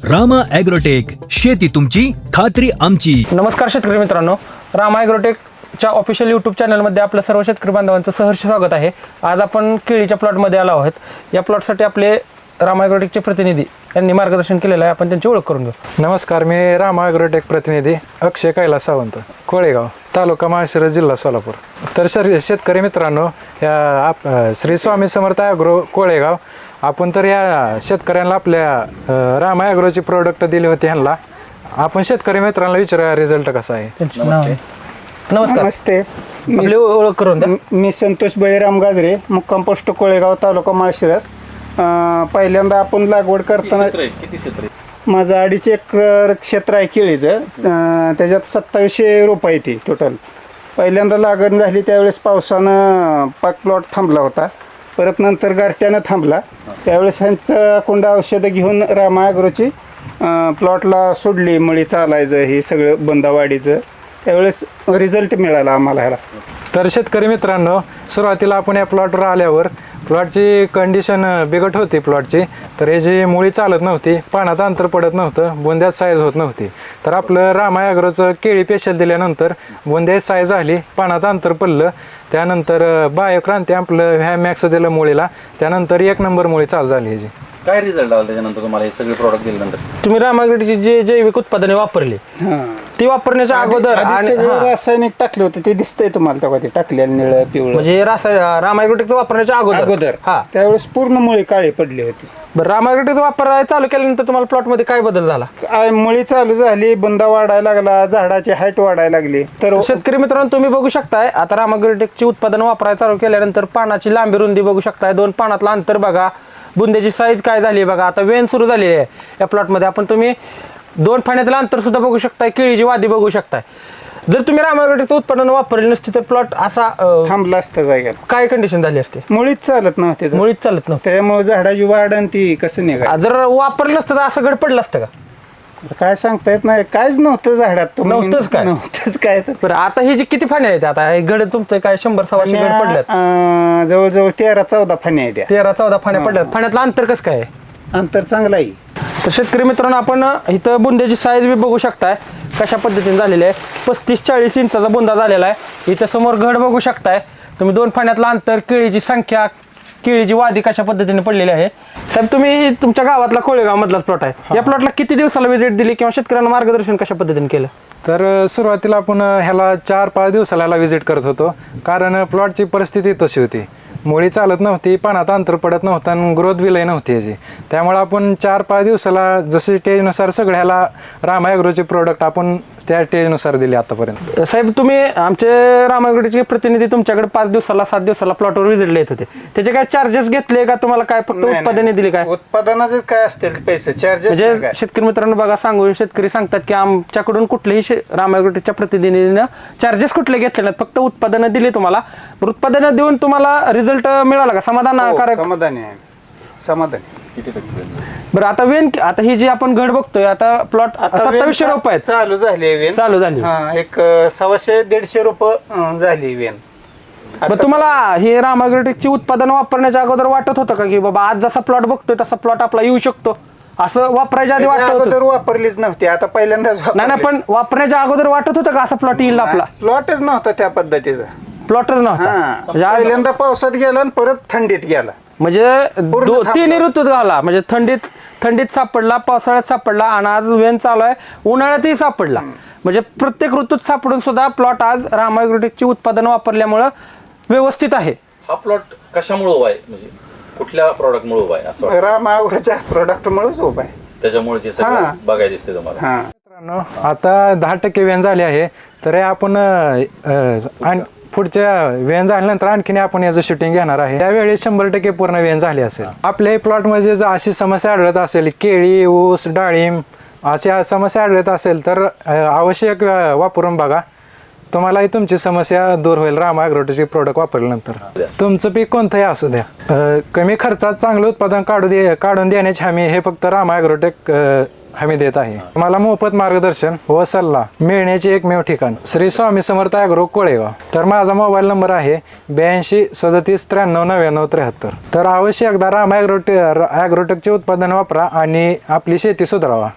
Rama agrotech, शेती तुमची खात्री आमची. नमस्कार शेतकरी मित्रांनो, रामा ॲग्रोटेकच्या ऑफिशियल यूट्यूब चॅनलमध्ये आपलं सर्व शेतकरी बांधवांचं सहर्ष स्वागत आहे. आज आपण केळीच्या प्लॉटमध्ये आलो आहोत. या प्लॉटसाठी आपले रामा ॲग्रोटेकचे प्रतिनिधी यांनी मार्गदर्शन केलेलं आहे. आपण त्यांची ओळख करून घेऊ. नमस्कार, मी रामा ॲग्रोटेक प्रतिनिधी अक्षय कैलास सावंत, कोळेगाव, तालुका माळशिरस, जिल्हा सोलापूर. तर शेतकरी मित्रांनो, या श्री स्वामी समर्थ ॲग्रो कोळेगाव, आपण तर या शेतकऱ्यांना आपल्या रामा ॲग्रोची प्रोडक्ट दिली होती. ह्यांना आपण शेतकरी मित्रांना विचारूया रिझल्ट कसा आहे. नमस्कार, नमस्ते. आपली ओळख करून द्या. मी संतोष बळीराम गाजरे, मुक्काम पोस्ट कोळेगाव, तालुका माळशिरस. पहिल्यांदा आपण लागवड करताना माझं 2.5 एकर क्षेत्र आहे केळीचं. त्याच्यात 2700 रोपं येते टोटल. पहिल्यांदा लागण झाली त्यावेळेस पावसानं पाक प्लॉट थांबला होता. परत नंतर गारट्यानं थांबला. त्यावेळेस ह्यांचं कोंड औषधं घेऊन रामा ॲग्रोची प्लॉटला सोडली. मळी चालायचं हे सगळं बंदावाडीचं. त्यावेळेस रिझल्ट मिळाला आम्हाला ह्याला. तर शेतकरी मित्रांनो, सुरुवातीला आपण या प्लॉटवर आल्यावर प्लॉटची कंडिशन बिकट होती प्लॉटची. तर हे जी मुळी चालत नव्हती, पानात अंतर पडत नव्हतं, बुंद्यात साईज होत नव्हती. तर आपलं रामा ॲग्रोचं केळी पेशल दिल्यानंतर बुंद्यात साईज आली, पानात अंतर पडलं. त्यानंतर बायोक्रांती आपलं ह्या मॅक्स दिलं मुळीला. त्यानंतर 1 नंबर मुळी चालू झाली ह्याची. काय रिझल्ट आला त्याच्यानंतर तुम्हाला हे सगळे प्रॉडक्ट दिल्यानंतर? तुम्ही रामा ॲग्रोटेकची जे जैविक उत्पादने वापरली ती वापरण्याच्या अगोदर आधी सगळं रासायनिक टाकले होते ते दिसतंय तुम्हाला तेव्हा, ते टाकलेलं निळं पिवळं म्हणजे रामा ॲग्रोटेकचं वापरण्याच्या अगोदर हा. त्यावेळेस पूर्ण मुळी काळी पडली होती. बरं, रामा ॲग्रोटेकचा वापर चालू केल्यानंतर तुम्हाला प्लॉटमध्ये काय बदल झाला? मुळी चालू झाली, बुंदा वाढायला लागला, झाडाची हाईट वाढायला लागली. तर शेतकरी मित्रांनो, तुम्ही बघू शकताय आता रामा ॲग्रोटेकची उत्पादन वापरायला चालू केल्यानंतर पानाची लांबी रुंदी बघू शकताय. 2 पानातलं अंतर बघा, बुंद्याची साईज काय झाली बघा. आता वेन सुरू झाली आहे या प्लॉटमध्ये. आपण तुम्ही 2 फाण्यातलं अंतर सुद्धा बघू शकताय, केळीची वादी बघू शकताय. जर तुम्ही रामा ॲग्रोटेकचं उत्पादन वापरले नसते तर प्लॉट असा थांबला असता जागेत. काय कंडिशन झाली असते? मुळीच चालत नव्हते. मुळीच चालत नव्हतं. त्यामुळे झाडाची वाढ आणि ती कसं निघाल. जर वापरलं नसतं तर असं घड पडलं असतं का? काय सांगता येत नाही. कायच नव्हतं झाडात. नव्हतंच काय? तर बरं, आता ही जी किती फाण्या आहेत आता हे घड तुमचं काय 100-125 घड पडल्यात? जवळजवळ 13-14 फाण्या आहेत. 13-14 फाण्या पडल्यात. फाण्यातलं अंतर कसं काय आहे? अंतर चांगलं आहे. तर शेतकरी मित्रांनो, आपण इथं बुंद्याची साईज बी बघू शकताय कशा पद्धतीने झालेली आहे. 35-40 इंचाचा बुंदा झालेला आहे. इथं समोर घड बघू शकताय तुम्ही. 2 फाण्यातलं अंतर, केळीची संख्या, केळीची वादी कशा पद्धतीने पडलेली आहे. साहेब, तुम्ही तुमच्या गावातला कोळेगाव मधलाच प्लॉट आहे. या प्लॉटला किती दिवसाला व्हिजिट दिली किंवा शेतकऱ्यांना मार्गदर्शन कशा पद्धतीने केलं? तर सुरुवातीला आपण ह्याला 4-5 दिवसाला व्हिजिट करत होतो, कारण प्लॉटची परिस्थिती तशी होती. मुळी चालत नव्हती, पानात अंतर पडत नव्हतं आणि ग्रोथ बी लई नव्हती याची. त्यामुळे आपण 4-5 दिवसाला जशी स्टेजनुसार सगळ्याला रामा ॲग्रोचे प्रोडक्ट आपण त्या स्टेजनुसार दिले आतापर्यंत. साहेब, तुम्ही आमचे रामा ॲग्रोटेकचे प्रतिनिधी तुमच्याकडे 5 दिवसाला 7 दिवसाला प्लॉटवर व्हिजिटला येत होते. त्याचे काय चार्जेस घेतले का तुम्हाला? काय फक्त उत्पादने दिली काय? उत्पादनाचे काय असतील पैसे, चार्जेस? म्हणजे शेतकरी मित्रांनो बघा, शेतकरी सांगतात की आमच्याकडून कुठलेही रामा ॲग्रोटेकच्या प्रतिनिधीनं चार्जेस कुठले घेतले नाहीत, फक्त उत्पादनं दिली तुम्हाला. उत्पादनं देऊन तुम्हाला रिझल्ट मिळाला का? समाधानकारक? समाधानी आहे, समाधानी. बरं, आता ही जी आपण घड बघतोय, आता प्लॉट 2700 रुपये आहेत. चालू झाली वेन. चालू झाली. एक 100-150 रुपये झाली वेन. बरं, तुम्हाला हे रामा ॲग्रोटेकची उत्पादन वापरण्याच्या अगोदर वाटत होतं का की बाबा आज जसा प्लॉट बघतोय तसा प्लॉट आपला येऊ शकतो, असं वापरायच्या आधी वाटत होतं? अगोदर वापरलीच नव्हती, आता पहिल्यांदाच नाही, पण वापरण्याच्या अगोदर वाटत होतं का असा प्लॉट येईल आपला? प्लॉटच नव्हता त्या पद्धतीचा. प्लॉटच नव्हता. म्हणजे आज पहिल्यांदा पावसात गेला आणि परत थंडीत गेला. म्हणजे 3 ऋतूत झाला. म्हणजे थंडीत सापडला, पावसाळ्यात सापडला आणि आज वेन चालू आहे, उन्हाळ्यातही सापडला. म्हणजे प्रत्येक ऋतूत सापडून सुद्धा प्लॉट आज रामा ॲग्रोटेकची उत्पादन वापरल्यामुळं व्यवस्थित आहे. हा प्लॉट कशामुळे उभा आहे, म्हणजे कुठल्या प्रॉडक्टमुळे उभा आहे असं वाटतं? रामा ॲग्रोच्या प्रोडक्टमुळेच उभा आहे. त्याच्यामुळे सगळं बघायला दिसते तुम्हाला. हा, मित्रांनो, आता 10% वेन झाली आहे. तर हे आपण पुढच्या वेन झाल्यानंतर आणखीन आपण याचं शूटिंग घेणार आहे. त्यावेळी 100% पूर्ण वेन झाली असेल. आपल्या प्लॉटमध्ये जर अशी समस्या आढळत असेल, केळी, ऊस, डाळिंब अशा समस्या आढळत असेल तर आवश्यक वापरून बघा. तुम्हालाही तुमची समस्या दूर होईल रामा ॲग्रोटेकचे प्रोडक्ट वापरल्यानंतर. तुमचं पीक कोणतंही असू द्या, कमी खर्चात चांगलं उत्पादन काढून देण्याची हमी हे फक्त रामा ॲग्रोटेक हमी देत आहे. मला मोफत मार्गदर्शन व सल्ला मिळण्याचे एकमेव ठिकाण श्री स्वामी समर्थ ॲग्रो कोळेगाव. तर माझा मोबाईल नंबर आहे 82 37 93 99 73. तर अवश्य एकदा राम ॲग्रोटेकचे उत्पादन वापरा आणि आपली शेती सुधारावा.